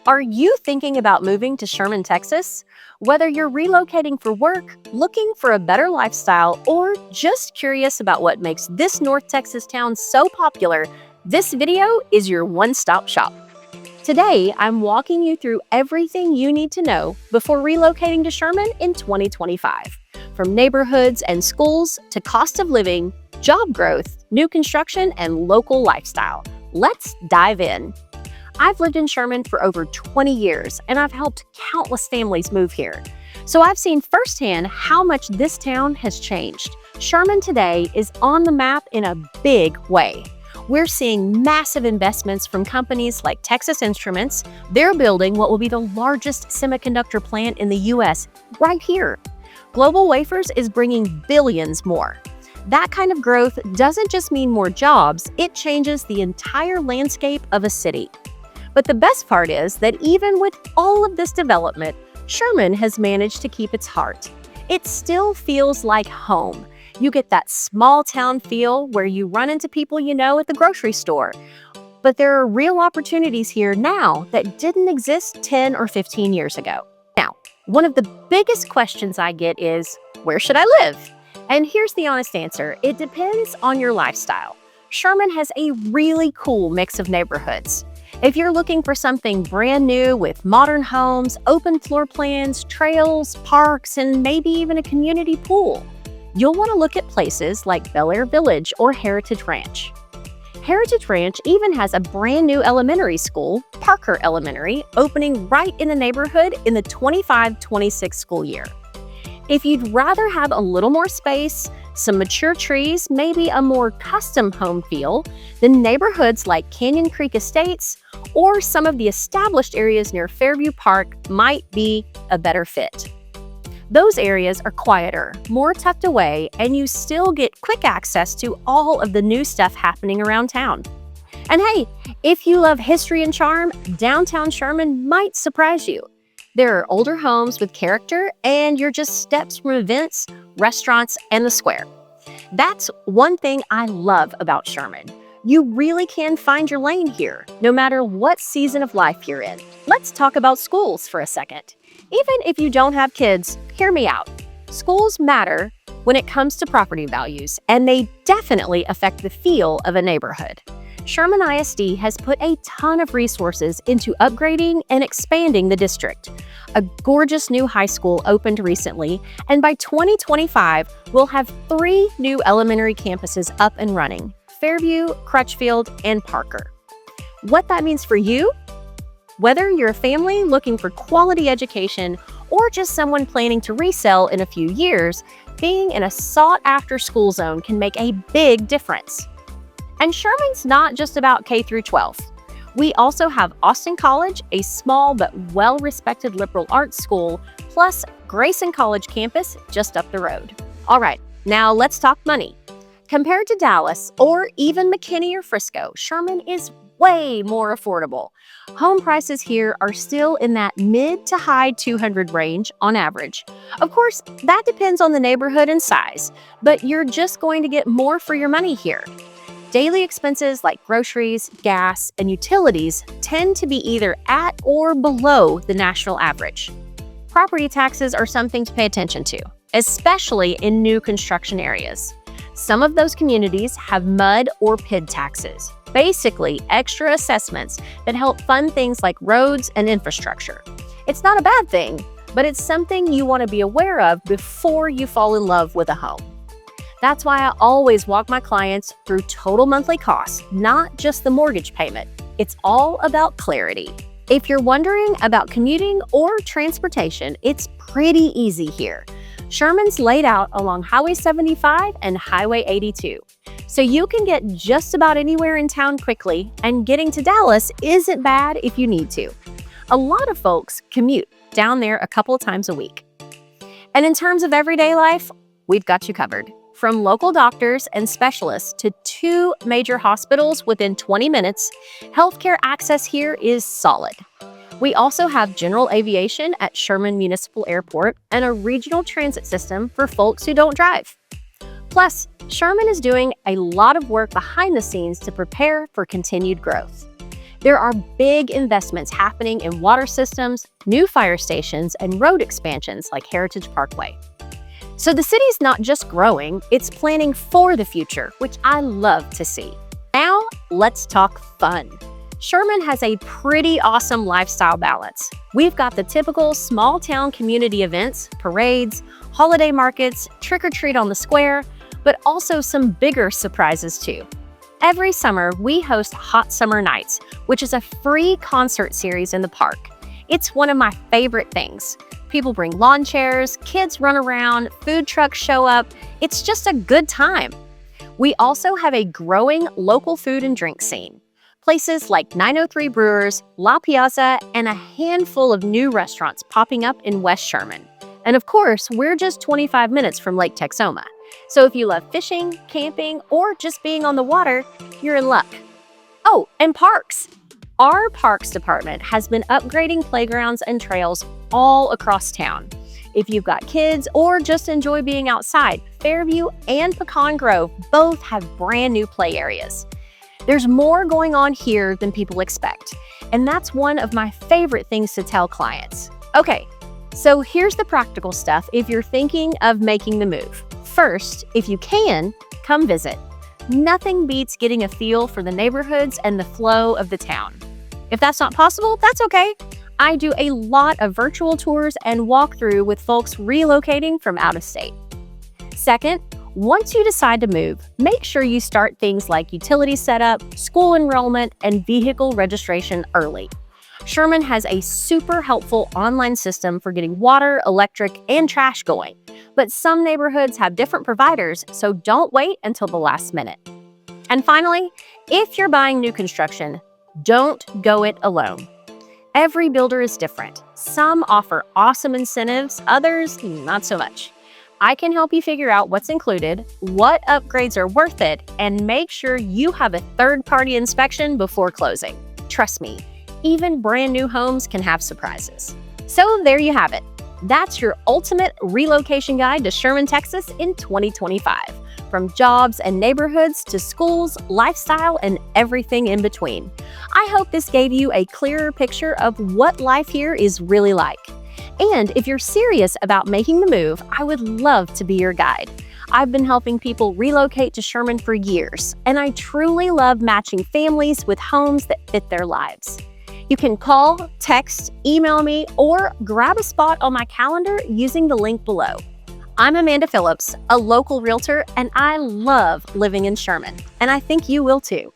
Are you thinking about moving to Sherman, Texas? Whether you're relocating for work, looking for a better lifestyle, or just curious about what makes this North Texas town so popular, this video is your one-stop shop. Today, I'm walking you through everything you need to know before relocating to Sherman in 2025. From neighborhoods and schools to cost of living, job growth, new construction, and local lifestyle. Let's dive in. I've lived in Sherman for over 20 years, and I've helped countless families move here. So I've seen firsthand how much this town has changed. Sherman today is on the map in a big way. We're seeing massive investments from companies like Texas Instruments. They're building what will be the largest semiconductor plant in the U.S. right here. Global Wafers is bringing billions more. That kind of growth doesn't just mean more jobs, it changes the entire landscape of a city. But the best part is that even with all of this development, Sherman has managed to keep its heart. It still feels like home. You get that small town feel where you run into people you know at the grocery store. But there are real opportunities here now that didn't exist 10 or 15 years ago. Now, one of the biggest questions I get is, where should I live? And here's the honest answer, it depends on your lifestyle. Sherman has a really cool mix of neighborhoods. If you're looking for something brand new with modern homes, open floor plans, trails, parks, and maybe even a community pool, you'll want to look at places like Bel Air Village or Heritage Ranch. Heritage Ranch even has a brand new elementary school, Parker Elementary, opening right in the neighborhood in the 25-26 school year. If you'd rather have a little more space, some mature trees, maybe a more custom home feel, then neighborhoods like Canyon Creek Estates or some of the established areas near Fairview Park might be a better fit. Those areas are quieter, more tucked away, and you still get quick access to all of the new stuff happening around town. And hey, if you love history and charm, downtown Sherman might surprise you. There are older homes with character, and you're just steps from events, restaurants, and the square. That's one thing I love about Sherman. You really can find your lane here, no matter what season of life you're in. Let's talk about schools for a second. Even if you don't have kids, hear me out. Schools matter when it comes to property values, and they definitely affect the feel of a neighborhood. Sherman ISD has put a ton of resources into upgrading and expanding the district. A gorgeous new high school opened recently, and by 2025, we'll have 3 new elementary campuses up and running: Fairview, Crutchfield, and Parker. What that means for you? Whether you're a family looking for quality education or just someone planning to resell in a few years, being in a sought-after school zone can make a big difference. And Sherman's not just about K-12. We also have Austin College, a small but well-respected liberal arts school, plus Grayson College campus just up the road. All right, now let's talk money. Compared to Dallas or even McKinney or Frisco, Sherman is way more affordable. Home prices here are still in that mid to high 200 range on average. Of course, that depends on the neighborhood and size, but you're just going to get more for your money here. Daily expenses like groceries, gas, and utilities tend to be either at or below the national average. Property taxes are something to pay attention to, especially in new construction areas. Some of those communities have MUD or PID taxes, basically extra assessments that help fund things like roads and infrastructure. It's not a bad thing, but it's something you want to be aware of before you fall in love with a home. That's why I always walk my clients through total monthly costs, not just the mortgage payment. It's all about clarity. If you're wondering about commuting or transportation, it's pretty easy here. Sherman's laid out along Highway 75 and Highway 82, so you can get just about anywhere in town quickly, and getting to Dallas isn't bad if you need to. A lot of folks commute down there a couple of times a week. And in terms of everyday life, we've got you covered. From local doctors and specialists to 2 major hospitals within 20 minutes, healthcare access here is solid. We also have general aviation at Sherman Municipal Airport and a regional transit system for folks who don't drive. Plus, Sherman is doing a lot of work behind the scenes to prepare for continued growth. There are big investments happening in water systems, new fire stations, and road expansions like Heritage Parkway. So the city's not just growing, it's planning for the future, which I love to see. Now, let's talk fun. Sherman has a pretty awesome lifestyle balance. We've got the typical small town community events, parades, holiday markets, trick-or-treat on the square, but also some bigger surprises too. Every summer, we host Hot Summer Nights, which is a free concert series in the park. It's one of my favorite things. People bring lawn chairs, kids run around, food trucks show up. It's just a good time. We also have a growing local food and drink scene. Places like 903 Brewers, La Piazza, and a handful of new restaurants popping up in West Sherman. And of course, we're just 25 minutes from Lake Texoma. So if you love fishing, camping, or just being on the water, you're in luck. Oh, and parks. Our parks department has been upgrading playgrounds and trails all across town. If you've got kids or just enjoy being outside, Fairview and Pecan Grove both have brand new play areas. There's more going on here than people expect, and that's one of my favorite things to tell clients. Okay, so here's the practical stuff if you're thinking of making the move. First, if you can, come visit. Nothing beats getting a feel for the neighborhoods and the flow of the town. If that's not possible, that's okay. I do a lot of virtual tours and walkthrough with folks relocating from out of state. Second, once you decide to move, make sure you start things like utility setup, school enrollment, and vehicle registration early. Sherman has a super helpful online system for getting water, electric, and trash going, but some neighborhoods have different providers, so don't wait until the last minute. And finally, if you're buying new construction, don't go it alone. Every builder is different. Some offer awesome incentives, others not so much. I can help you figure out what's included, what upgrades are worth it, and make sure you have a third-party inspection before closing. Trust me, even brand new homes can have surprises. So there you have it. That's your ultimate relocation guide to Sherman, Texas in 2025. From jobs and neighborhoods to schools, lifestyle, and everything in between. I hope this gave you a clearer picture of what life here is really like. And if you're serious about making the move, I would love to be your guide. I've been helping people relocate to Sherman for years, and I truly love matching families with homes that fit their lives. You can call, text, email me, or grab a spot on my calendar using the link below. I'm Amanda Phillips, a local realtor, and I love living in Sherman, and I think you will too.